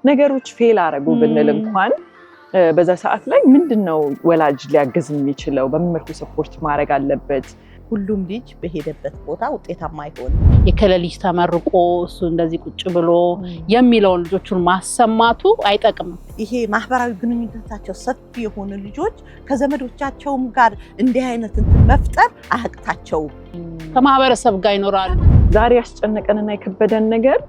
ነገሮች ፌል አረጉ ብንል እንኳን በዛ ሰዓት ላይ ምንድነው ወላጅ ሊያግዝ የሚችለው በምን መልኩ ሰፖርት ማድረግ አለበት ሁሉም ልጅ በሄደበት ቦታ ውጤታማ ይሆን የከለሊጅ ተመርቆ እሱ እንደዚህ ቁጭ ብሎ የሚለው ልጆቹን ማሰማቱ አይጠቅምም ይሄ ማህበራዊ ግንኙነታቸው ሰፊ የሆኑ ልጆች ከዘመዶቻቸውም ጋር እንዲህ አይነት መፍጠር አያቅታቸው ከማህበረሰብ ጋር ይኖራሉ ዛሬ ያስጨነቀንና የከበደን ነገር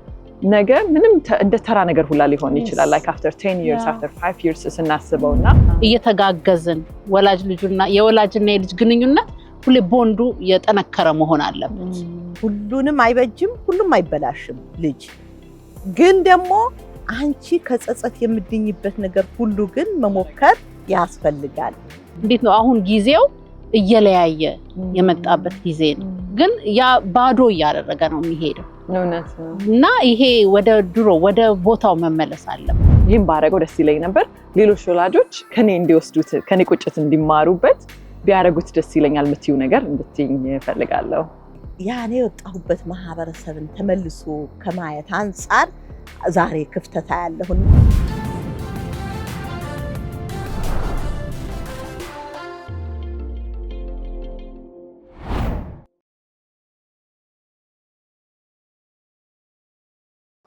ነገ ምንም እንደ ተራ ነገር ሁላ ሊሆን ይችላል like after 10 years after 5 years ስናስበውና እየተጋገዝን ወላጅ ልጅና የወላጅና የልጅ ግንኙነት ሁሌ ቦንዱ የጠነከረ መሆን አለበት ሁሉንም አይበጅም ሁሉም አይበላሽም ልጅ ግን ደግሞ አንቺ ከጸጸት የምድኝበት ነገር ሁሉ ግን መሞከር ያስፈልጋል እንዴት ነው አሁን ጊዜው እየለያየ የመጣበት ጊዜ ነው ግን ያ ባዶ ያደረገ ነው የሚሄደው እውነት ነው እና ይሄ ወደ ድሮ ወደ ቦታው መመለስ አለበት ይሄን ባረገው ደስ ይለኝ ነበር ሌሎች ወላጆች ከኔ እንዲወስዱት ከኔ ቁጭት እንዲማሩበት ቢያረጉት ደስ ይለኛል ምትዩ ነገር እንድትይኝ ፈልጋለሁ ያኔ ወጣሁበት ማህበረሰብን ተመልሶ ከማየት አንፃር ዛሬ ክፍተታ ያለሁ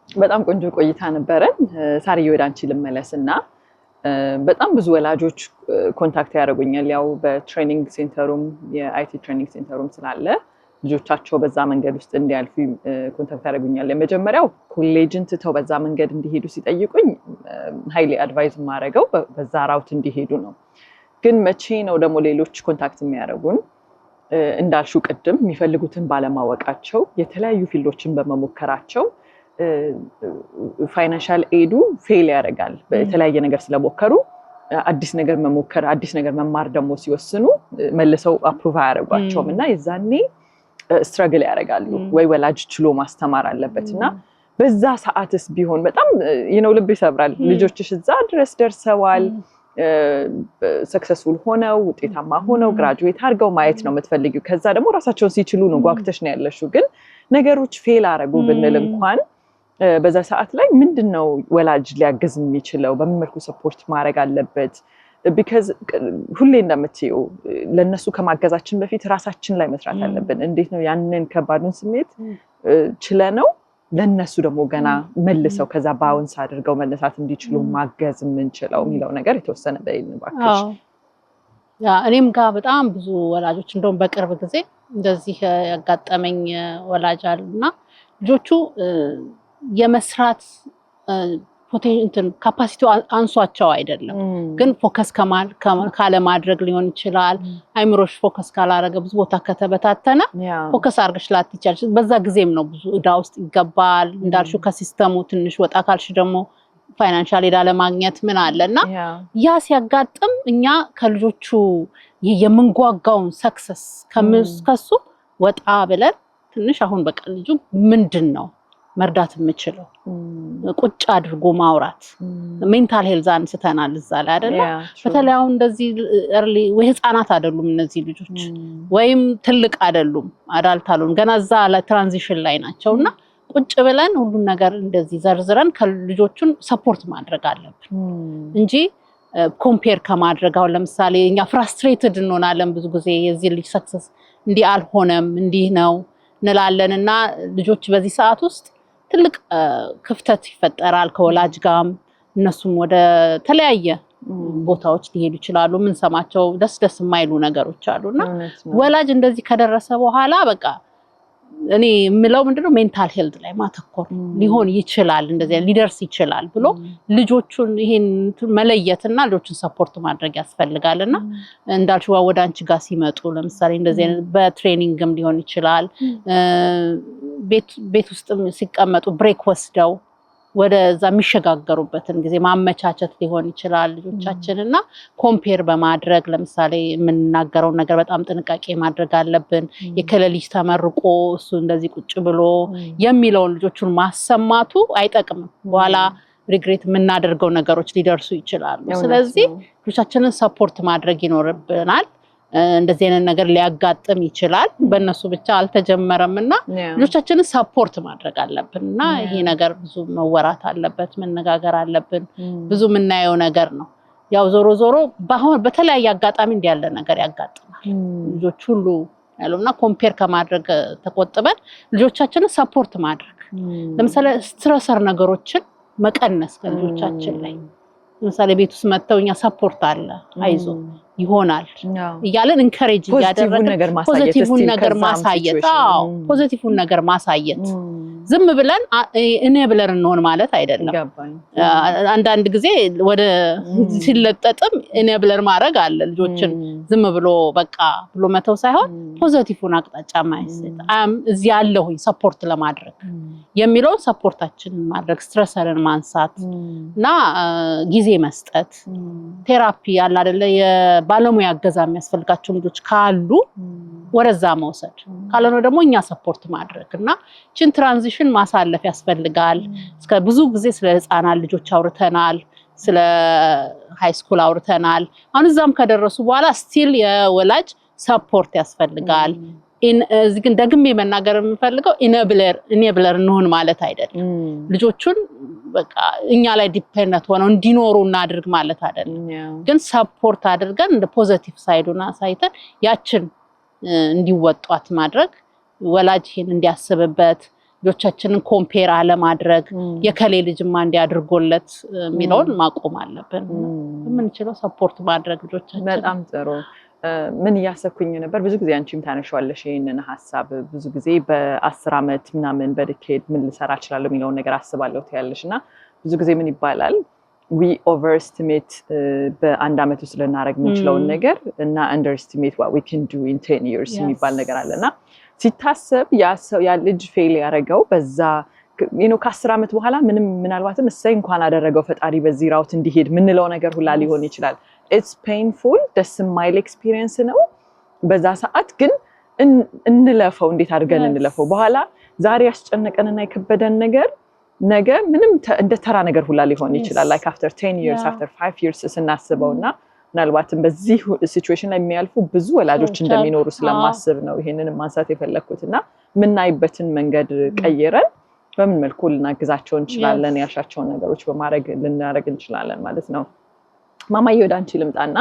በጣም ቆንጆ ቆይታ ነበረን ሳርዬ ወደ አንቺ ልመለስና በጣም ብዙ ወላጆች ኮንታክት ያደርጉኛል ያው በትሬኒንግ ሴንተሩም የአይቲ ትሬኒንግ ሴንተሩም ስላለ ልጆቻቸው በዛ መንገድ ውስጥ እንዲያልፉ ኮንታክት ያደርጉኛል ለመጀመሪያው ኮሌጅን ትተው በዛ መንገድ እንዲሄዱ ሲጠይቁኝ ሃይሊ አድቫይዝ ማድረገው በዛ ራውት እንዲሄዱ ነው ግን መቼ ነው ደግሞ ሌሎች ኮንታክት የሚያደርጉን እንዳልሹ ቅድም የሚፈልጉትን ባለማወቃቸው የተለያዩ ፊልዶችን በመሞከራቸው ፋይናንሻል ኤዱ ፌል ያደርጋል በተለያየ ነገር ስለሞከሩ አዲስ ነገር መሞከር አዲስ ነገር መማር ደግሞ ሲወስኑ መልሰው አፕሩቭ ያደርጓቸውም እና የዛኔ ስትራግል ያደርጋሉ ወይ ወላጅ ችሎ ማስተማር አለበትና በዛ ሰዓትስ ቢሆን በጣም ልብ ይሰብራል ልጆችሽ እዛ ድረስ ደርሰዋል ሰክሰስፉል ሆነው ውጤታማ ሆነው ግራጁዌት አድርገው ማየት ነው የምትፈልጊው ከዛ ደግሞ ራሳቸውን ሲችሉ ነው ጓግተሽ ነው ያለሽው ግን ነገሮች ፌል አረጉ ብንል እንኳን በዛ ሰዓት ላይ ምንድነው ወላጅ ሊያግዝ የሚችለው በምን መልኩ ሰፖርት ማድረግ አለበት because ሁሌ እንደምትዩ ለነሱ ከማገዛችን በፊት ራሳችን ላይ መስራት አለብን እንዴት ነው ያንን ከባዱን ስሜት ችለነው ለነሱ ደግሞ ገና መልሰው ከዛ ባውንስ አድርገው መነሳት እንዲችሉ ማገዝ የምንችለው የሚለው ነገር የተወሰነ በይልባክሽ ያ እኔም ጋር በጣም ብዙ ወላጆች እንደውም በቅርብ ጊዜ እንደዚህ ያጋጠመኝ ወላጅ አሉና ልጆቹ የመስራት ፖቴንሻል ካፓሲቲው አንሷቸው አይደለም ግን ፎከስ ካለ ማድረግ ሊሆን ይችላል አይምሮሽ ፎከስ ካላረገ ብዙ ቦታ ከተበታተነ ፎከስ አርገሽ ላትቻልሽ በዛ ጊዜም ነው ብዙ እዳ ውስጥ ይገባል እንዳልሽው ከሲስተሙ ትንሽ ወጣ ካልሽ ደግሞ ፋይናንሻል ኤዳ ለማግኘት ምን አለና ያ ሲያጋጥም እኛ ከልጆቹ የምንጓጓውን ሰክሰስ ከሱ ወጣ ብለን ትንሽ አሁን በቃ ልጁ ምንድነው መርዳት የምችለው ቁጭ አድርጎ ማውራት ሜንታል ሄልዝ አንስተናል እዛ ላይ አይደለ በተለያው እንደዚህ early ወይ ህፃናት አይደሉም እነዚህ ልጆች ወይም ትልቅ አይደሉም አዳልት አሉን ገና እዛ ትራንዚሽን ላይ ናቸውና ቁጭ ብለን ሁሉ ነገር እንደዚህ ዘርዝረን ከልጆቹን ሰፖርት ማድረግ አለብን እንጂ ኮምፔር ከማድረጋው ለምሳሌ እኛ ፍራስትሬትድ እንሆናለን ብዙ ጊዜ የዚህ ልጅ ሰክሰስ እንዲ አልሆነም እንዲ ነው እንላለንና ልጆች በዚህ ሰዓት ውስጥ ትልቅ ክፍተት ይፈጠራል ከወላጅ ጋር እነሱም ወደ ተለያየ ቦታዎች ሊሄዱ ይችላሉ ምን ሰማቸው ደስ የማይሉ ነገሮች አሉና ወላጅ እንደዚህ ከደረሰ በኋላ በቃ እኔ ምለው ምንድነው ሜንታል ሄልዝ ላይ ማተኮር ሊሆን ይችላል እንደዚህ ሊደርስ ይችላል ብሎ ልጆቹን ይሄን መለየትና ልጆቹን ሰፖርት ማድረግ ያስፈልጋልና እንዳልሽው ወደ አንቺ ጋር ሲመጡ ለምሳሌ እንደዚህ በትሬኒንግም ሊሆን ይችላል ቤት ውስጥ ሲቀመጡ ብሬክ ወስደው ወደዛ የሚሸጋገሩበትን ጊዜ ማመቻቸት ሊሆን ይችላል ልጆቻችንና ኮምፔር በማድረግ ለምሳሌ የምንናገረው ነገር በጣም ጥንቃቄ ማድረግ አለብን የከለሊጅ ተመርቆ እሱ እንደዚህ ቁጭ ብሎ የሚለው ልጆቹን ማሰማቱ አይጠቅምም በኋላ ሪግሬት የምናደርገው ነገሮች ሊደርሱ ይችላሉ ስለዚህ ልጆቻችንን ሰፖርት ማድረግ ይኖርብናል እንደዚህ አይነት ነገር ሊያጋጥም ይችላል በእነሱ ብቻ አልተጀመረምና ልጆቻችንን ሰፖርት ማድረግ አለብንና ይሄ ነገር ብዙ መወራት አለበት መነጋገር አለብን ብዙ ምናየው ነገር ነው ያው ዞሮ ዞሮ በተለያየ አጋጣሚ እንዲያለ ነገር ያጋጥማል ልጆች ሁሉ ያለውና ኮምፔር ከማድረግ ተቆጥበን ልጆቻችንን ሰፖርት ማድረግ ለምሳሌ ስትረሰር ነገሮችን መቀነስ ከልጆቻችን ላይ ለምሳሌ ቤት ውስጥ መተውኛ ሰፖርት አለ አይዞ ይሆናል ይያለን ኢንከሬጅ ያደረገ ፖዚቲቭን ነገር ማሳየት ፖዚቲቭን ነገር ማሳየት ዝም ብለን ኢኔብለር እንሆን ማለት አይደለም አንዳንድ ጊዜ ወደ ሲለጠጥም ኢኔብለር ማድረግ አለ ልጆችን ዝም ብሎ በቃ ብሎ መተው ሳይሆን ፖዚቲቭን አቅጣጫ ማይሰጥ እዚህ ያለሁኝ ሰፖርት ለማድረግ የሚለው ሰፖርታችንን ማድረግ ስትረሰርን ማንሳትና ጊዜ መስጠት ቴራፒ ያለ አይደለ ባለሙያ ያገዛ የሚያስፈልጋቸው ልጆች ካሉ ወረዛ መውሰድ ካልሆነ ደግሞ እኛ ሰፖርት ማድረግና ቺን ትራንዚሽን ማሳለፍ ያስፈልጋል እስከ ብዙ ጊዜ ስለ ህፃናት ልጆች አውርተናል ስለ ሃይ ስኩል አውርተናል አሁን እዛም ከደረሱ በኋላ ስቲል የወላጅ ሰፖርት ያስፈልጋል እዚህ ግን ደግሜ መናገር የምፈልገው ኢኔብለር እንሆን ማለት አይደለም ልጆቹን በቃ እኛ ላይ ዲፔንደንት ሆነው እንዲኖሩ እናድርግ ማለት አይደለም ግን ሰፖርት አድርገን እንደ ፖዚቲቭ ሳይዱና ሳይተን ያችን እንዲወጣት ማድረግ ወላጅ ይሄን እንዲያስብበት ልጆቻችንን ኮምፔር አለ ማድረግ የከሌ ልጅማ እንዲያድርጎለት ሚለውን ማቆም አለብን ምን ይችላል ሰፖርት ማድረግ ልጆቻችን በጣም ጥሩ ምን ያሰኩኝ ነበር ብዙ ጊዜ አንቺም ታነሻለሽ ይሄንን ሐሳብ ብዙ ጊዜ በ10 አመት ምናምን በዲኬድ ምን ልሰራ እችላለሁ የሚለው ነገር አስባለሁ ታያለሽና ብዙ ጊዜ ምን ይባላል we overestimate በአንድ አመት ውስጥ ልናረግ የምንችለው ነገር እና underestimate what we can do in 10 years የሚባል ነገር አለና ሲታሰብ ያ ልጅ ፌል ያረጋው በዛ ከ10 አመት በኋላ ምናልባትም እሰይ እንኳን አደረገው ፈጣሪ በዚህ ራውት እንዲሄድ ምንለው ነገር ሁላ ሊሆን ይችላል it's painful ደስ የማይል ኤክስፒሪየንስ ነው በዛ ሰዓት ግን እንለፈው እንዴት አድርገን እንለፈው በኋላ ዛሬ ያስጨነቀንና የከበደን ነገር ነገ ምንም እንደ ተራ ነገር ሁላ ሊሆን ይችላል like after 10 years after 5 years ስናስበውና ምናልባትም በዚህ ሲቹዌሽን ላይ የሚያልፉ ብዙ ወላጆች እንደሚኖሩ ስለማስብ ነው ይሄንን ማንሳት የፈለኩትና ምናይበትን መንገድ ቀይረን በምን መልኩ ልናግዛቸው እንችላለን ያሻቸውን ነገሮች በማድረግ ልናረግ እንችላለን ማለት ነው ማማዬ ወደ አንቺ ልምጣና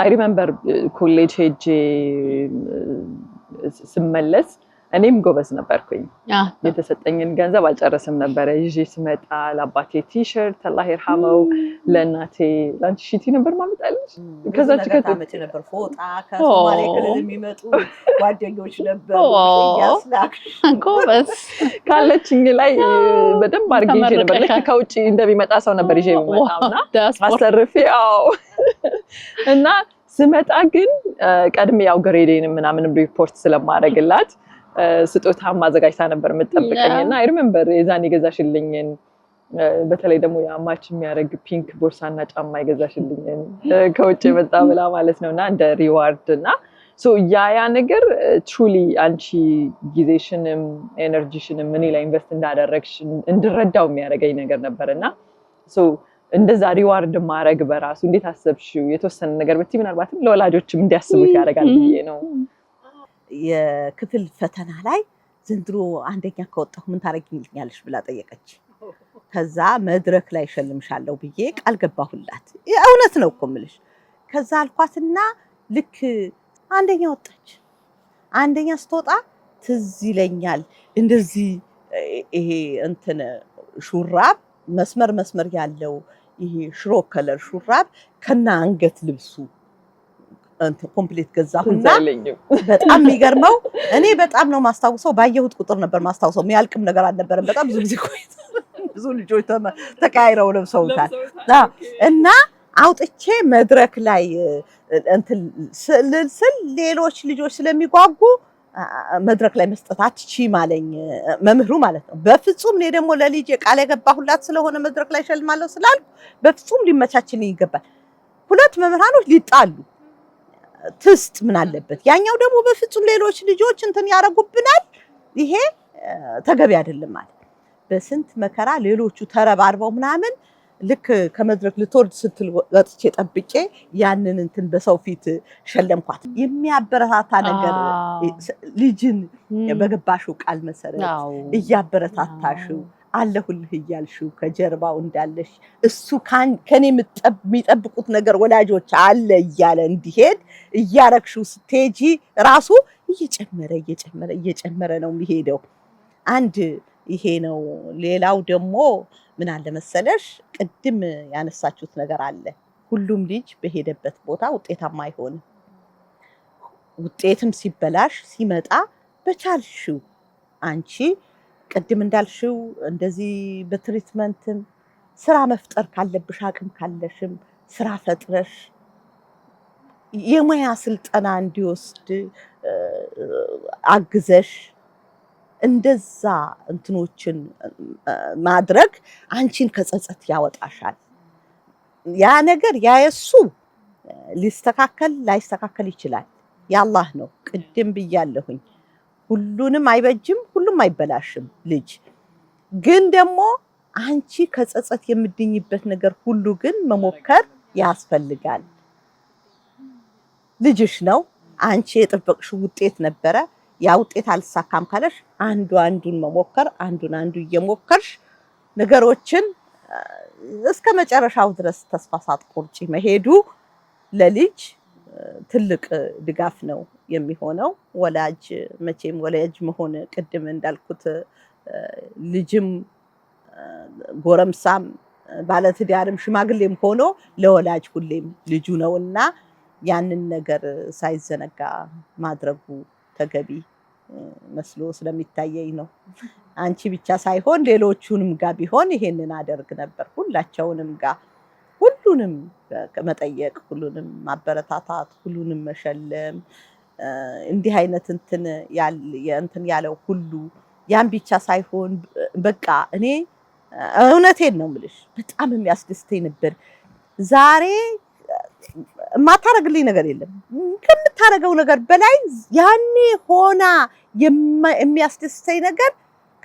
I remember ኮሌጅ ሄጄ ስመለስ እኔም ጎበዝ ነበርኩኝ የተሰጠኝን ገንዘብ አልጨረስም ነበር ይዤ ስመጣ ለአባቴ ቲሸርት አላህ ይርሐመው ለእናቴ ላንቺ ሺቲ ነበር ማመጣልሽ ከዛች ከተመቸ ነበር ፎጣ ከሶማሌ ክልል የሚመጡ ጓደኞች ነበሩ ያስላክ ጎበዝ ካለችኝ ላይ በደንብ አድርጌ ይዤ ነበር ልክ ከውጪ እንደሚመጣ ሰው ነበር ይዤ የምመጣውና አሰርፌ እና ስመጣ ግን ቀድሜ ያው ግሬዴን ምናምን ሪፖርት ስለማደርግላት ስጦታ ማዘጋጅታ ነበር የምትጠብቀኝና I remember የዛኔ ገዛሽልኝን በተለይ ደግሞ ያማች የሚያረግ ፒንክ ቦርሳና ጫማ ይገዛሽልኝን ከውጭ መጣ ብላ ማለት ነውና እንደ ሪዋርድና ሶ ያ ነገር truly አንቺ ጊዜሽንም ኤነርጂሽንም ምን ላይ ኢንቨስት እንዳደረግሽ እንድረዳው የሚያረጋኝ ነገር ነበርና ሶ እንደዛ ሪዋርድ ማረግ በራሱ እንዴት አሰብሽው የተወሰነ ነገር በቲ ምናልባትም ለወላጆችም እንዲያስቡት ያረጋል ብዬ ነው የክፍል ፈተና ላይ ዘንድሮ አንደኛ ከወጣሁ ምን ታረጊልኛለሽ ብላ ጠየቀች ከዛ መድረክ ላይ ሸልምሻለሁ ብዬ ቃል ገባሁላት እውነት ነው እኮ ምልሽ ከዛ አልኳትና ልክ አንደኛ ወጣች አንደኛ ስትወጣ ትዝ ይለኛል እንደዚህ ይሄ እንትን ሹራብ መስመር ያለው ይሄ ሽሮ ከለር ሹራብ ከና አንገት ልብሱ አንተ ኮምፕሊት ገዛሁና በጣም የሚገርመው እኔ በጣም ነው ማስታውሰው ባየሁት ቁጥር ነበር ማስታውሰው የሚያልቅም ነገር አልነበረም በጣም ብዙ ጊዜ ቆይቶ ብዙ ልጆች ተቃይረው ለብሰውታል እና አውጥቼ መድረክ ላይ እንትን ስል ሌሎች ልጆች ስለሚጓጉ መድረክ ላይ መስጠት አትችይም አለኝ መምህሩ ማለት ነው በፍጹም እኔ ደግሞ ለልጄ ቃል የገባሁላት ስለሆነ መድረክ ላይ ሸልማለሁ ስላልኩ በፍጹም ሊመቻችልኝ ይገባል ሁለት መምህራኖች ሊጣሉ ትስጥ ምን አለበት ያኛው ደግሞ በፍጹም ሌሎች ልጆች እንትን ያረጉብናል ይሄ ተገቢ አይደለም ማለት በስንት መከራ ሌሎቹ ተረባርበው ምናምን ልክ ከመድረክ ልትወርድ ስትል ወጥቼ ጠብቄ ያንን እንትን በሰው ፊት ሸለምኳት። የሚያበረታታ ነገር ልጅን በገባሽው ቃል መሰረት እያበረታታሽው አለሁልህ እያልሽው ከጀርባው እንዳለሽ እሱ ከኔ የሚጠብቁት ነገር ወላጆች አለ እያለ እንዲሄድ እያረግሽው ስትሄጂ ራሱ እየጨመረ ነው የሚሄደው። አንድ ይሄ ነው። ሌላው ደግሞ ምን አለ መሰለሽ ቅድም ያነሳችሁት ነገር አለ። ሁሉም ልጅ በሄደበት ቦታ ውጤታማ አይሆንም። ውጤትም ሲበላሽ ሲመጣ በቻልሽው አንቺ ቅድም እንዳልሽው እንደዚህ በትሪትመንትም ስራ መፍጠር ካለብሽ አቅም ካለሽም ስራ ፈጥረሽ የሙያ ስልጠና እንዲወስድ አግዘሽ እንደዛ እንትኖችን ማድረግ አንቺን ከጸጸት ያወጣሻል። ያ ነገር ያየሱ ሊስተካከል ላይስተካከል ይችላል። ያላህ ነው። ቅድም ብያለሁኝ ሁሉንም አይበጅም፣ ሁሉም አይበላሽም። ልጅ ግን ደግሞ አንቺ ከጸጸት የምድኝበት ነገር ሁሉ ግን መሞከር ያስፈልጋል። ልጅሽ ነው። አንቺ የጠበቅሽው ውጤት ነበረ። ያ ውጤት አልሳካም ካለሽ አንዱን መሞከር አንዱ እየሞከርሽ ነገሮችን እስከ መጨረሻው ድረስ ተስፋ ሳትቆርጪ መሄዱ ለልጅ ትልቅ ድጋፍ ነው የሚሆነው። ወላጅ መቼም ወላጅ መሆን ቅድም እንዳልኩት ልጅም ጎረምሳም ባለትዳርም ሽማግሌም ሆኖ ለወላጅ ሁሌም ልጁ ነውና ያንን ነገር ሳይዘነጋ ማድረጉ ተገቢ መስሎ ስለሚታየኝ ነው። አንቺ ብቻ ሳይሆን ሌሎቹንም ጋር ቢሆን ይሄንን አደርግ ነበር። ሁላቸውንም ጋር ሁሉንም መጠየቅ፣ ሁሉንም ማበረታታት፣ ሁሉንም መሸለም እንዲህ አይነት እንትን ያለው ሁሉ ያን ብቻ ሳይሆን በቃ እኔ እውነቴን ነው የምልሽ በጣም የሚያስደስተኝ ነበር። ዛሬ የማታረግልኝ ነገር የለም ከምታረገው ነገር በላይ ያኔ ሆና የሚያስደስተኝ ነገር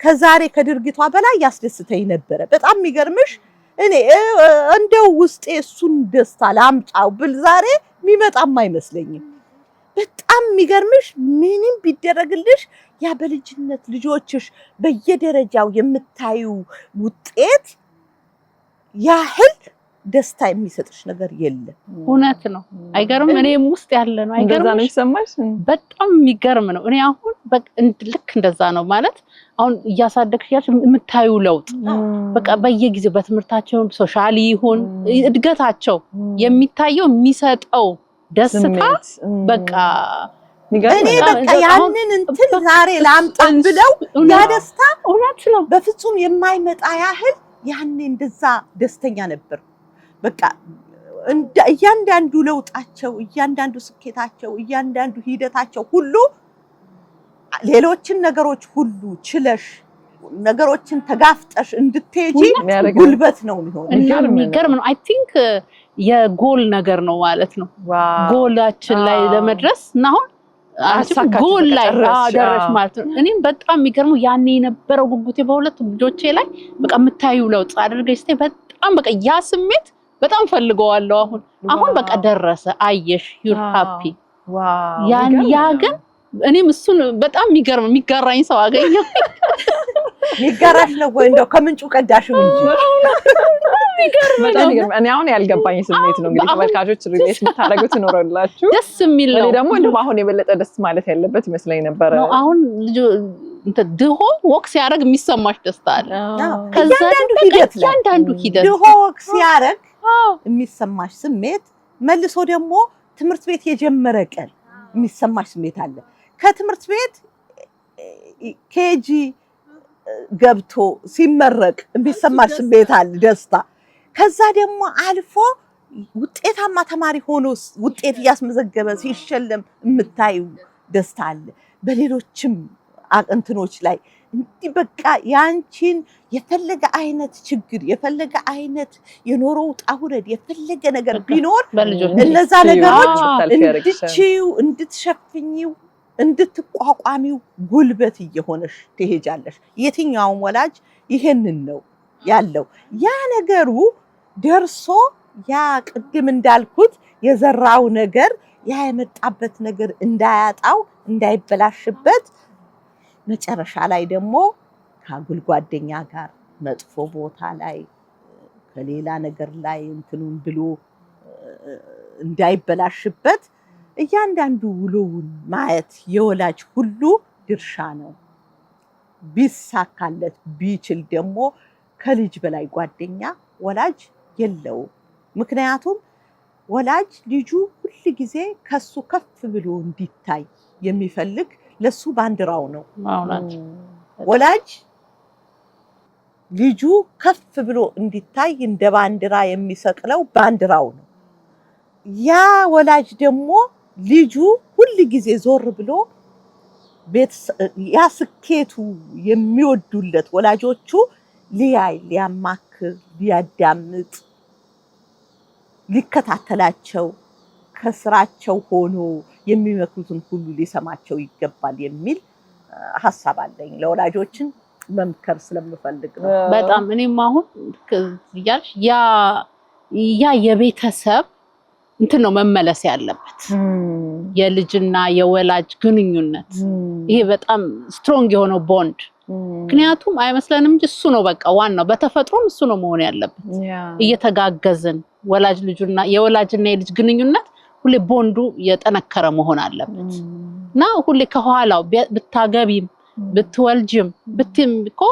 ከዛሬ ከድርጊቷ በላይ ያስደስተኝ ነበረ። በጣም የሚገርምሽ እኔ እንደው ውስጤ እሱን ደስታ ላምጣው ብል ዛሬ የሚመጣም አይመስለኝም። በጣም የሚገርምሽ ምንም ቢደረግልሽ ያ በልጅነት ልጆችሽ በየደረጃው የምታዩ ውጤት ያህል ደስታ የሚሰጥሽ ነገር የለም። እውነት ነው። አይገርም? እኔም ውስጥ ያለ ነው። አይገርም? በጣም የሚገርም ነው። እኔ አሁን ልክ እንደዛ ነው ማለት አሁን እያሳደግሽ የምታዩ ለውጥ በቃ በየጊዜው በትምህርታቸው ሶሻሊ ይሁን እድገታቸው የሚታየው የሚሰጠው ደስታ በቃ እኔ በቃ ያንን እንትን ዛሬ ላምጣ ብለው ያ ደስታ እውነት ነው በፍጹም የማይመጣ ያህል ያኔ እንደዛ ደስተኛ ነበር። በቃ እያንዳንዱ ለውጣቸው፣ እያንዳንዱ ስኬታቸው፣ እያንዳንዱ ሂደታቸው ሁሉ ሌሎችን ነገሮች ሁሉ ችለሽ ነገሮችን ተጋፍጠሽ እንድትሄጂ ጉልበት ነው የሚሆነው። የሚገርም ነው። አይ ቲንክ የጎል ነገር ነው ማለት ነው። ጎላችን ላይ ለመድረስ እና አሁን ጎል ላይ ደረሽ ማለት ነው። እኔም በጣም የሚገርመው ያኔ የነበረው ጉጉቴ በሁለቱም ልጆቼ ላይ በቃ የምታዩ ለውጥ አድርገሽ በጣም በቃ ያ ስሜት በጣም ፈልገዋለሁ። አሁን በቃ ደረሰ አየሽ ዩር ሃፒ ያ ግን እኔም እሱን በጣም የሚጋራኝ ሰው አገኘሁ። ይጋራሽ ነው ወይ እንደው ከምንጩ ቀዳሽው እንጂ በጣም እኔ አሁን ያልገባኝ ስሜት ነው። እንግዲህ ተመልካቾች ሪሌት የምታደርጉት ኖረላችሁ ደስ የሚል ነው። እኔ ደግሞ እንደው አሁን የበለጠ ደስ ማለት ያለበት ይመስለኝ ነበር። አሁን ድሆ ወክ ሲያደርግ የሚሰማሽ ደስታ አለ። ከዛንዱ ሂደት ድሆ ወክ ሲያደርግ የሚሰማሽ ስሜት መልሶ ደግሞ ትምህርት ቤት የጀመረ ቀን የሚሰማሽ ስሜት አለ። ከትምህርት ቤት ኬጂ ገብቶ ሲመረቅ የሚሰማሽ ስሜት አለ ደስታ። ከዛ ደግሞ አልፎ ውጤታማ ተማሪ ሆኖ ውጤት እያስመዘገበ ሲሸለም የምታዩ ደስታ አለ። በሌሎችም እንትኖች ላይ እንዲህ በቃ ያንቺን የፈለገ አይነት ችግር የፈለገ አይነት የኖሮ ውጣ ውረድ የፈለገ ነገር ቢኖር እነዛ ነገሮች እንድትችይው እንድትሸፍኚው እንድትቋቋሚው ጉልበት እየሆነሽ ትሄጃለሽ። የትኛውም ወላጅ ይሄንን ነው ያለው። ያ ነገሩ ደርሶ ያ ቅድም እንዳልኩት የዘራው ነገር ያ የመጣበት ነገር እንዳያጣው እንዳይበላሽበት መጨረሻ ላይ ደግሞ ከአጉል ጓደኛ ጋር መጥፎ ቦታ ላይ ከሌላ ነገር ላይ እንትኑን ብሎ እንዳይበላሽበት እያንዳንዱ ውሎውን ማየት የወላጅ ሁሉ ድርሻ ነው። ቢሳካለት ቢችል ደግሞ ከልጅ በላይ ጓደኛ ወላጅ የለውም። ምክንያቱም ወላጅ ልጁ ሁል ጊዜ ከሱ ከፍ ብሎ እንዲታይ የሚፈልግ ለሱ ባንዲራው ነው። ወላጅ ልጁ ከፍ ብሎ እንዲታይ እንደ ባንዲራ የሚሰቅለው ባንዲራው ነው። ያ ወላጅ ደግሞ ልጁ ሁል ጊዜ ዞር ብሎ ያ ስኬቱ የሚወዱለት ወላጆቹ ሊያይ ሊያማክር ሊያዳምጥ ሊከታተላቸው ከስራቸው ሆኖ የሚመክሩትን ሁሉ ሊሰማቸው ይገባል የሚል ሐሳብ አለኝ። ለወላጆችን መምከር ስለምፈልግ ነው። በጣም እኔም አሁን ይያልሽ ያ የቤተሰብ እንትን ነው መመለስ ያለበት የልጅና የወላጅ ግንኙነት ይሄ በጣም ስትሮንግ የሆነው ቦንድ ምክንያቱም አይመስለንም እንጂ እሱ ነው በቃ ዋናው በተፈጥሮም እሱ ነው መሆን ያለበት እየተጋገዝን ወላጅ ልጅና የወላጅና የልጅ ግንኙነት ሁሌ ቦንዱ የጠነከረ መሆን አለበት እና ሁሌ ከኋላው ብታገቢም ብትወልጅም ብትም እኮ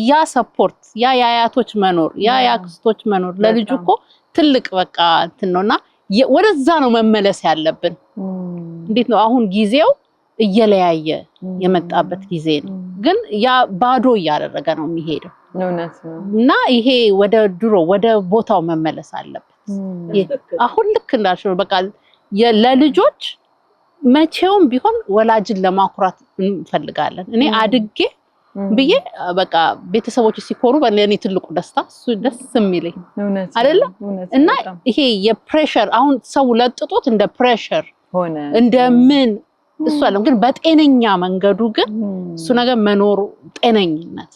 ያ ሰፖርት ያ ያያቶች መኖር ያ ያክስቶች መኖር ለልጁ እኮ ትልቅ በቃ እንትን ነውና ወደዛ ነው መመለስ ያለብን። እንዴት ነው አሁን ጊዜው እየለያየ የመጣበት ጊዜ ነው ግን ያ ባዶ ያደረገ ነው የሚሄደው እና ይሄ ወደ ድሮ ወደ ቦታው መመለስ አለበት። አሁን ልክ እንዳልሽው በቃ ለልጆች መቼውም ቢሆን ወላጅን ለማኩራት እንፈልጋለን። እኔ አድጌ ብዬ በቃ ቤተሰቦች ሲኮሩ በእኔ ትልቁ ደስታ እሱ ደስ የሚለኝ አይደለ እና ይሄ የፕሬሸር አሁን ሰው ለጥጦት እንደ ፕሬሸር ሆነ እንደምን እሱ አለም ግን በጤነኛ መንገዱ ግን እሱ ነገር መኖር ጤነኝነት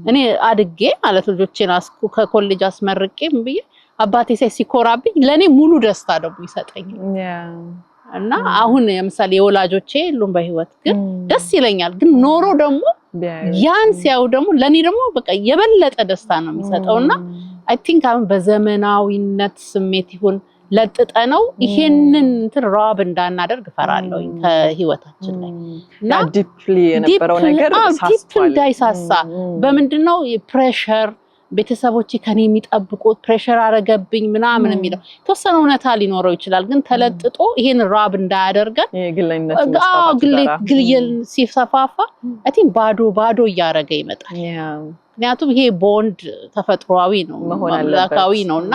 እኔ አድጌ ማለት ልጆቼን ከኮሌጅ አስመርቄም ብዬ አባቴ ሲኮራብኝ ለኔ ሙሉ ደስታ ደግሞ ይሰጠኝ እና አሁን ለምሳሌ የወላጆቼ ሁሉም በህይወት ግን ደስ ይለኛል ግን ኖሮ ደግሞ ያን ሲያው ደግሞ ለኔ ደግሞ በቃ የበለጠ ደስታ ነው የሚሰጠውና አይ ቲንክ አሁን በዘመናዊነት ስሜት ይሁን ለጥጠነው ይሄንን እንትን ራብ እንዳናደርግ ፈራለሁ ከህይወታችን ላይ እና ዲፕሊ የነበረው ነገር እንዳይሳሳ በምንድነው የፕሬሸር ቤተሰቦች ከኔ የሚጠብቁት ፕሬሸር አረገብኝ ምናምን የሚለው ተወሰነ እውነታ ሊኖረው ይችላል ግን ተለጥጦ ይሄን ራብ እንዳያደርገን ግልየል ሲሰፋፋ አይ ቲንክ ባዶ እያረገ ይመጣል። ምክንያቱም ይሄ ቦንድ ተፈጥሯዊ ነው መላካዊ ነውና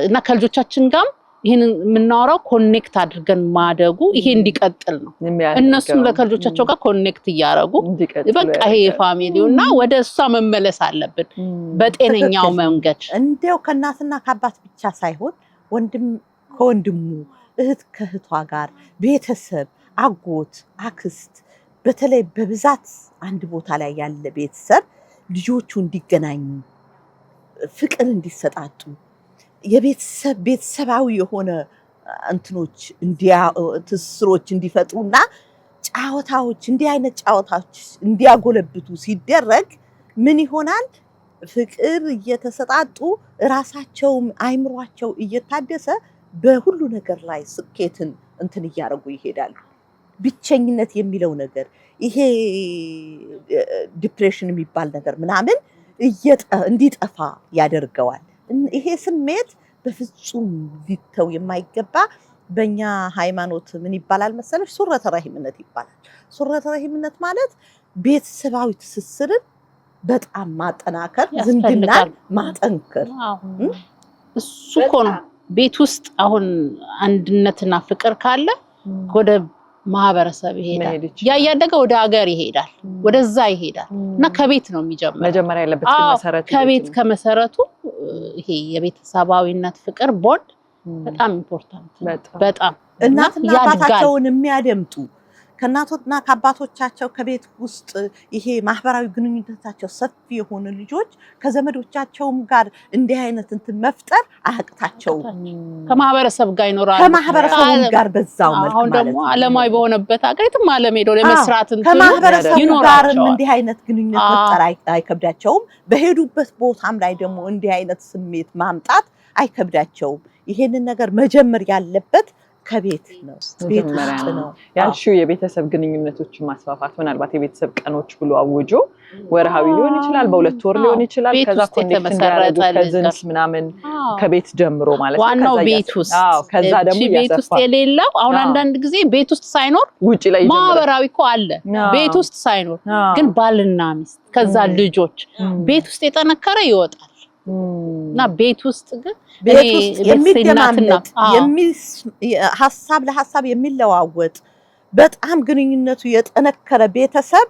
እና ከልጆቻችን ጋር ይሄን የምናወራው ኮኔክት አድርገን ማደጉ ይሄ እንዲቀጥል ነው እነሱም ለከልጆቻቸው ጋር ኮኔክት እያረጉ በቃ ይሄ ፋሚሊውና ወደ እሷ መመለስ አለብን በጤነኛው መንገድ እንደው ከእናትና ከአባት ብቻ ሳይሆን ወንድም ከወንድሙ እህት ከእህቷ ጋር ቤተሰብ አጎት አክስት በተለይ በብዛት አንድ ቦታ ላይ ያለ ቤተሰብ ልጆቹ እንዲገናኙ ፍቅር እንዲሰጣጡ ቤተሰባዊ የሆነ እንትኖች ትስስሮች እንዲፈጥሩና ጫወታዎች እንዲህ አይነት ጫወታዎች እንዲያጎለብቱ ሲደረግ ምን ይሆናል ፍቅር እየተሰጣጡ ራሳቸውም አይምሯቸው እየታደሰ በሁሉ ነገር ላይ ስኬትን እንትን እያደረጉ ይሄዳሉ። ብቸኝነት የሚለው ነገር ይሄ ዲፕሬሽን የሚባል ነገር ምናምን እንዲጠፋ ያደርገዋል። ይሄ ስሜት በፍጹም ሊተው የማይገባ በእኛ ሃይማኖት ምን ይባላል መሰለሽ ሱረተ ረሂምነት ይባላል። ሱረተ ረሂምነት ማለት ቤተሰባዊ ትስስርን በጣም ማጠናከር ዝምድናን ማጠንከር እሱ እኮ ነው ቤት ውስጥ አሁን አንድነትና ፍቅር ካለ ወደ ማህበረሰብ ይሄዳል ያያደገ ወደ ሀገር ይሄዳል ወደዛ ይሄዳል እና ከቤት ነው የሚጀምረው መጀመሪያ ያለበት መሰረቱ ከቤት ከመሰረቱ ይሄ የቤተሰባዊነት ፍቅር ቦንድ በጣም ኢምፖርታንት በጣም እናትና አባታቸውን የሚያደምጡ ከእናቶችና ከአባቶቻቸው ከቤት ውስጥ ይሄ ማህበራዊ ግንኙነታቸው ሰፊ የሆኑ ልጆች ከዘመዶቻቸውም ጋር እንዲህ አይነት እንትን መፍጠር አያቅታቸውም። ከማህበረሰብ ጋር ይኖራሉ። ከማህበረሰቡም ጋር በዛው መልኩ አሁን ደግሞ ዓለማዊ በሆነበት ሀገር የትም ዓለም ሄደው ለመስራት እንትን ከማህበረሰቡ ጋርም እንዲህ አይነት ግንኙነት መፍጠር አይከብዳቸውም። በሄዱበት ቦታም ላይ ደግሞ እንዲህ አይነት ስሜት ማምጣት አይከብዳቸውም። ይሄንን ነገር መጀመር ያለበት ከቤት ነው፣ ቤት ውስጥ ነው። ያልሽው የቤተሰብ ግንኙነቶችን ማስፋፋት ምናልባት የቤተሰብ ቀኖች ብሎ አውጆ ወርሃዊ ሊሆን ይችላል፣ በ2 ወር ሊሆን ይችላል። ከዛ ኮኔክሽን ያደረጉ ከዝንስ ምናምን ከቤት ጀምሮ ማለት ነው። ዋናው ቤት ውስጥ ከዛ ደግሞ ቤት ውስጥ የሌለው አሁን አንዳንድ ጊዜ ቤት ውስጥ ሳይኖር ውጪ ላይ ማህበራዊ እኮ አለ። ቤት ውስጥ ሳይኖር ግን ባልና ሚስት ከዛ ልጆች ቤት ውስጥ የጠነከረ ይወጣል። እና ቤት ውስጥ ግን ቤት ውስጥ የሚደማመጥ ሀሳብ ለሀሳብ የሚለዋወጥ በጣም ግንኙነቱ የጠነከረ ቤተሰብ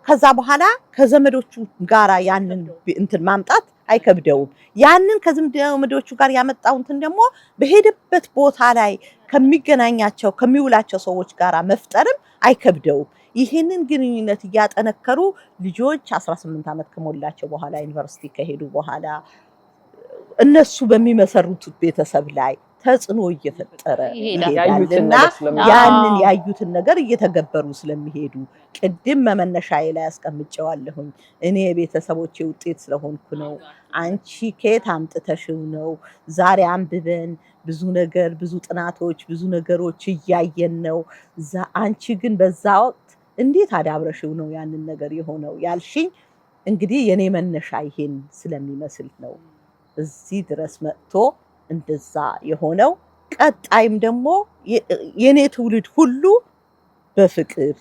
ከዛ በኋላ ከዘመዶቹ ጋራ ያንን እንትን ማምጣት አይከብደውም። ያንን ከዘመዶቹ ጋር ያመጣው እንትን ደግሞ በሄደበት ቦታ ላይ ከሚገናኛቸው ከሚውላቸው ሰዎች ጋራ መፍጠርም አይከብደውም። ይሄንን ግንኙነት እያጠነከሩ ልጆች 18 ዓመት ከሞላቸው በኋላ ዩኒቨርሲቲ ከሄዱ በኋላ እነሱ በሚመሰርቱት ቤተሰብ ላይ ተጽዕኖ እየፈጠረ ይሄዳልና ያንን ያዩትን ነገር እየተገበሩ ስለሚሄዱ ቅድም መመነሻዬ ላይ አስቀምጨዋለሁኝ። እኔ የቤተሰቦቼ ውጤት ስለሆንኩ ነው። አንቺ ከየት አምጥተሽው ነው? ዛሬ አንብበን ብዙ ነገር ብዙ ጥናቶች ብዙ ነገሮች እያየን ነው። አንቺ ግን በዛ ወቅት እንዴት አዳብረሽው ነው ያንን ነገር የሆነው ያልሽኝ? እንግዲህ የኔ መነሻ ይሄን ስለሚመስል ነው እዚህ ድረስ መጥቶ እንደዛ የሆነው። ቀጣይም ደግሞ የኔ ትውልድ ሁሉ በፍቅር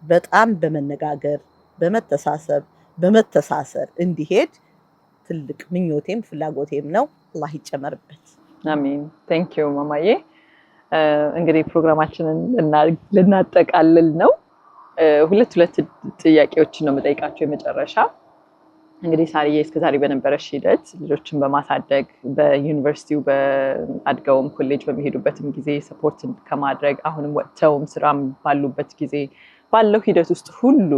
በጣም በመነጋገር በመተሳሰብ በመተሳሰር እንዲሄድ ትልቅ ምኞቴም ፍላጎቴም ነው። አላህ ይጨመርበት። አሜን። ቴንክ ዩ ማማዬ። እንግዲህ ፕሮግራማችንን ልናጠቃልል ነው። ሁለት ጥያቄዎችን ነው የምጠይቃቸው የመጨረሻ። እንግዲህ ሳርዬ እስከዛሬ በነበረሽ ሂደት ልጆችን በማሳደግ በዩኒቨርሲቲው በአድገውም ኮሌጅ በሚሄዱበትም ጊዜ ሰፖርት ከማድረግ አሁንም ወጥተውም ስራም ባሉበት ጊዜ ባለው ሂደት ውስጥ ሁሉ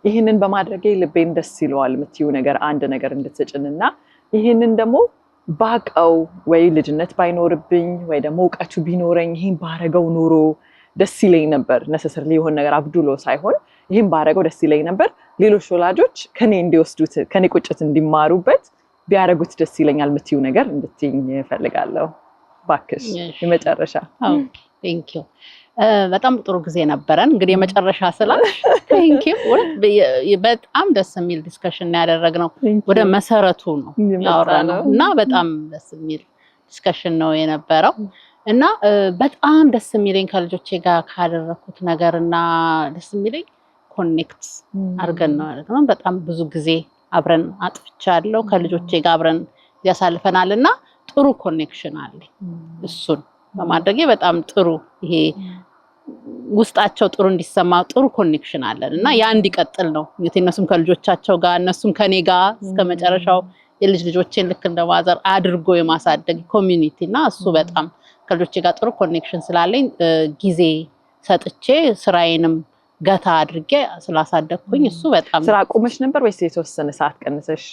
ይህንን በማድረጌ ልቤን ደስ ይለዋል የምትይው ነገር አንድ ነገር እንድትሰጭንና ይህንን ደግሞ ባቀው ወይ ልጅነት ባይኖርብኝ ወይ ደግሞ እውቀቱ ቢኖረኝ ይህን ባረገው ኖሮ ደስ ይለኝ ነበር። ነሰሰርሊ የሆነ ነገር አብዱሎ ሳይሆን ይህን ባረገው ደስ ይለኝ ነበር፣ ሌሎች ወላጆች ከኔ እንዲወስዱት ከኔ ቁጭት እንዲማሩበት ቢያረጉት ደስ ይለኛል የምትይው ነገር እንድትይኝ እፈልጋለሁ። ባክሽ የመጨረሻ። ቴንክ ዩ። በጣም ጥሩ ጊዜ ነበረን። እንግዲህ የመጨረሻ ስላልሽ ቴንክ ዩ። በጣም ደስ የሚል ዲስከሽን ያደረግነው ወደ መሰረቱ ነው ያወራነው እና በጣም ደስ የሚል ዲስከሽን ነው የነበረው እና በጣም ደስ የሚለኝ ከልጆቼ ጋር ካደረኩት ነገርና ደስ የሚለኝ ኮኔክት አድርገን ነው ማለት ነው። በጣም ብዙ ጊዜ አብረን አጥፍቻለሁ ከልጆቼ ጋር አብረን ያሳልፈናልና ጥሩ ኮኔክሽን አለ። እሱን በማድረጌ በጣም ጥሩ ይሄ ውስጣቸው ጥሩ እንዲሰማ ጥሩ ኮኔክሽን አለን እና ያ እንዲቀጥል ነው እነሱም ከልጆቻቸው ጋር እነሱም ከኔ ጋር እስከመጨረሻው የልጅ ልጆቼን ልክ እንደማዘር አድርጎ የማሳደግ ኮሚኒቲ እና እሱ በጣም ከልጆቼ ጋር ጥሩ ኮኔክሽን ስላለኝ ጊዜ ሰጥቼ ስራዬንም ገታ አድርጌ ስላሳደግኩኝ እሱ በጣም ስራ ቆመሽ ነበር ወይስ የተወሰነ ሰዓት ቀንሰሽ?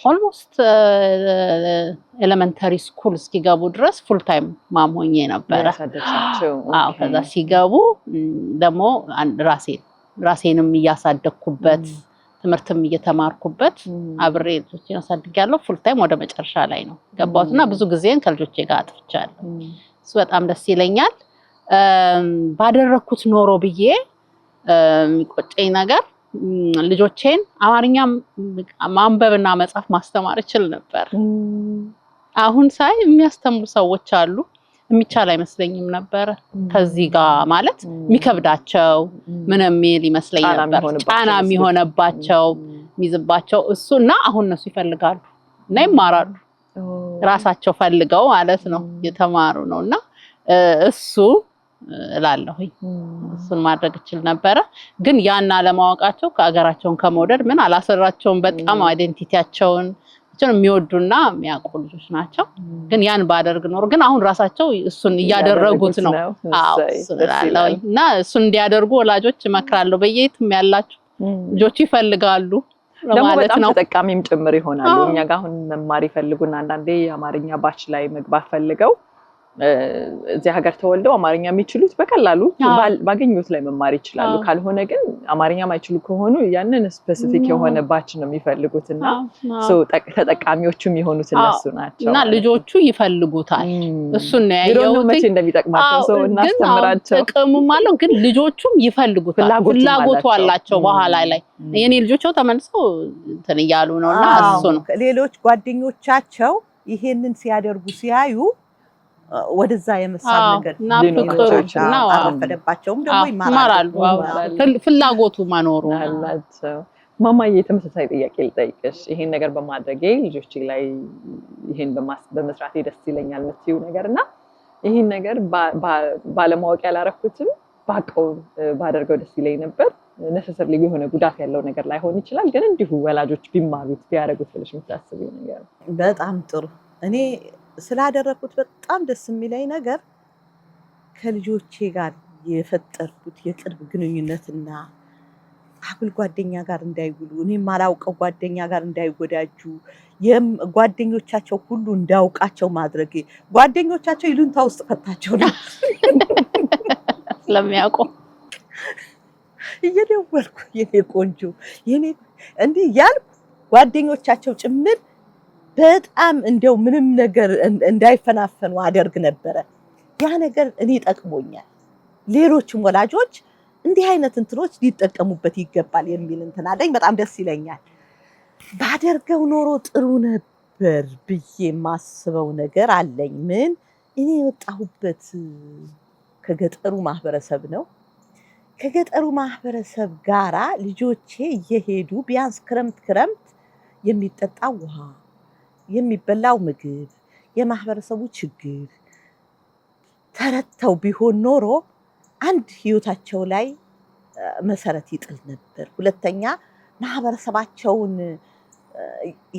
ኦልሞስት ኤሌመንተሪ ስኩል እስኪገቡ ድረስ ፉል ታይም ማም ሆኜ ነበረ። ከዛ ሲገቡ ደግሞ ራሴንም እያሳደግኩበት ትምህርትም እየተማርኩበት አብሬ ልጆቼን አሳድጋለሁ። ፉል ታይም ወደ መጨረሻ ላይ ነው ገባሁትና ብዙ ጊዜን ከልጆቼ ጋር አጥፍቻለሁ። እሱ በጣም ደስ ይለኛል። ባደረኩት ኖሮ ብዬ የሚቆጨኝ ነገር ልጆቼን አማርኛ ማንበብና መጻፍ ማስተማር እችል ነበር። አሁን ሳይ የሚያስተምሩ ሰዎች አሉ፣ የሚቻል አይመስለኝም ነበር። ከዚህ ጋር ማለት የሚከብዳቸው ምን የሚል ይመስለኝ ነበር፣ ጫና የሚሆነባቸው የሚዝባቸው እሱ እና አሁን እነሱ ይፈልጋሉ እና ይማራሉ ራሳቸው ፈልገው ማለት ነው የተማሩ ነውና እሱ እላለሁኝ እሱን ማድረግ እችል ነበረ። ግን ያን አለማወቃቸው ከአገራቸውን ከመውደድ ምን አላሰራቸውም። በጣም አይደንቲቲያቸውን የሚወዱና የሚያውቁ ልጆች ናቸው። ግን ያን ባደርግ ኖር ግን አሁን ራሳቸው እሱን እያደረጉት ነው። አዎ እና እሱን እንዲያደርጉ ወላጆች እመክራለሁ። በየትም ያላችሁ ልጆች ይፈልጋሉ ማለት ነው። ተጠቃሚም ጭምር ይሆናሉ። እኛ ጋር አሁን መማር ይፈልጉና አንዳንዴ የአማርኛ ባች ላይ መግባት ፈልገው እዚህ ሀገር ተወልደው አማርኛ የሚችሉት በቀላሉ ባገኙት ላይ መማር ይችላሉ። ካልሆነ ግን አማርኛ ማይችሉ ከሆኑ ያንን ስፔሲፊክ የሆነ ባች ነው የሚፈልጉትና ተጠቃሚዎቹም የሆኑት እነሱ ናቸው እና ልጆቹ ይፈልጉታል። እሱን ነው ያየሁት መቼ እንደሚጠቅማቸው እናስተምራቸው። ጥቅሙም አለው ግን ልጆቹም ይፈልጉታል። ፍላጎቱ አላቸው። በኋላ ላይ የኔ ልጆች ተመልሰው እንትን እያሉ ነውና እሱ ነው ሌሎች ጓደኞቻቸው ይሄንን ሲያደርጉ ሲያዩ ወደዛ የመሳብ ነገር ናፍቆትና አረፈደባቸውም ደግሞ ይማራሉ። ፍላጎቱ ማኖሩ አላቸው። ማማዬ ተመሳሳይ ጥያቄ ልጠይቅሽ። ይሄን ነገር በማድረጌ ልጆቼ ላይ ይሄን በመስራቴ ደስ ይለኛል የምትይው ነገርና ይሄን ነገር ባለማወቅ ያላረኩትም ባቀው ባደርገው ደስ ይለኝ ነበር። necessarily የሆነ ጉዳት ያለው ነገር ላይሆን ይችላል፣ ግን እንዲሁ ወላጆች ቢማሩት ቢያደርጉት ብለሽ የምታስቢው ነገር? በጣም ጥሩ። እኔ ስላደረኩት በጣም ደስ የሚለኝ ነገር ከልጆቼ ጋር የፈጠርኩት የቅርብ ግንኙነትና አጉል ጓደኛ ጋር እንዳይውሉ፣ እኔም አላውቀው ጓደኛ ጋር እንዳይወዳጁ፣ ጓደኞቻቸው ሁሉ እንዳውቃቸው ማድረግ። ጓደኞቻቸው ይሉንታ ውስጥ ከታቸው ነው ስለሚያውቁ እየደወልኩ የኔ ቆንጆ የኔ እንዲህ ያልኩ ጓደኞቻቸው ጭምር በጣም እንደው ምንም ነገር እንዳይፈናፈኑ አደርግ ነበረ። ያ ነገር እኔ ጠቅሞኛል። ሌሎችም ወላጆች እንዲህ አይነት እንትኖች ሊጠቀሙበት ይገባል የሚል እንትን አለኝ። በጣም ደስ ይለኛል። ባደርገው ኖሮ ጥሩ ነበር ብዬ የማስበው ነገር አለኝ። ምን እኔ የወጣሁበት ከገጠሩ ማህበረሰብ ነው። ከገጠሩ ማህበረሰብ ጋራ ልጆቼ እየሄዱ ቢያንስ ክረምት የሚጠጣው ውሃ፣ የሚበላው ምግብ፣ የማህበረሰቡ ችግር ተረተው ቢሆን ኖሮ አንድ ህይወታቸው ላይ መሰረት ይጥል ነበር። ሁለተኛ ማህበረሰባቸውን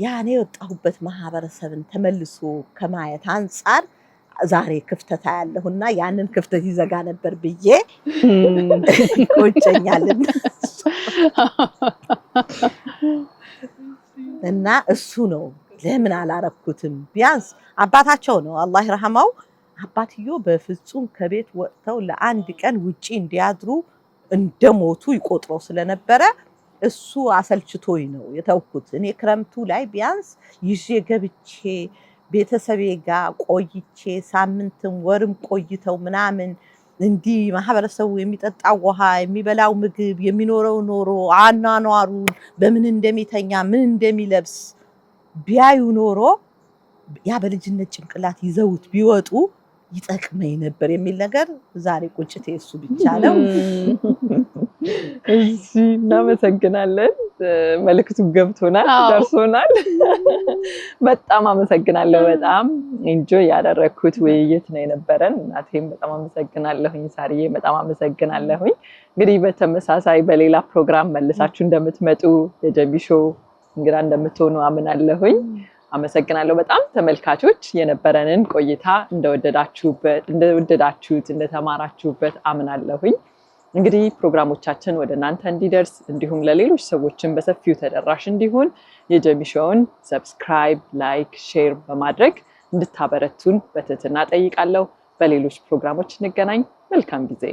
ያኔ የወጣሁበት ማህበረሰብን ተመልሶ ከማየት አንፃር ዛሬ ክፍተት ያለሁና ያንን ክፍተት ይዘጋ ነበር ብዬ ቆጨኛልና እና እሱ ነው ለምን አላረኩትም። ቢያንስ አባታቸው ነው አላህ ይርሐመው። አባትዮ በፍጹም ከቤት ወጥተው ለአንድ ቀን ውጪ እንዲያድሩ እንደሞቱ ይቆጥረው ስለነበረ እሱ አሰልችቶኝ ነው የተውኩት። እኔ ክረምቱ ላይ ቢያንስ ይዤ ገብቼ ቤተሰቤ ጋር ቆይቼ ሳምንትም ወርም ቆይተው ምናምን እንዲህ ማህበረሰቡ የሚጠጣው ውሃ፣ የሚበላው ምግብ፣ የሚኖረው ኖሮ አኗኗሩን በምን እንደሚተኛ ምን እንደሚለብስ ቢያዩ ኖሮ ያ በልጅነት ጭንቅላት ይዘውት ቢወጡ ይጠቅመኝ ነበር የሚል ነገር ዛሬ ቁጭቴ እሱ ብቻ ነው። እሺ እናመሰግናለን። መልእክቱ ገብቶናል፣ ደርሶናል። በጣም አመሰግናለሁ። በጣም ኢንጆይ ያደረኩት ውይይት ነው የነበረን። እናቴም በጣም አመሰግናለሁኝ፣ ሳርዬ በጣም አመሰግናለሁኝ። እንግዲህ በተመሳሳይ በሌላ ፕሮግራም መልሳችሁ እንደምትመጡ የጀቢ ሾው እንግዳ እንደምትሆኑ አምናለሁኝ። አመሰግናለሁ በጣም። ተመልካቾች የነበረንን ቆይታ እንደወደዳችሁት እንደተማራችሁበት አምናለሁኝ። እንግዲህ ፕሮግራሞቻችን ወደ እናንተ እንዲደርስ እንዲሁም ለሌሎች ሰዎችን በሰፊው ተደራሽ እንዲሆን የጀቢ ሾውን ሰብስክራይብ፣ ላይክ፣ ሼር በማድረግ እንድታበረቱን በትህትና ጠይቃለሁ። በሌሎች ፕሮግራሞች እንገናኝ። መልካም ጊዜ።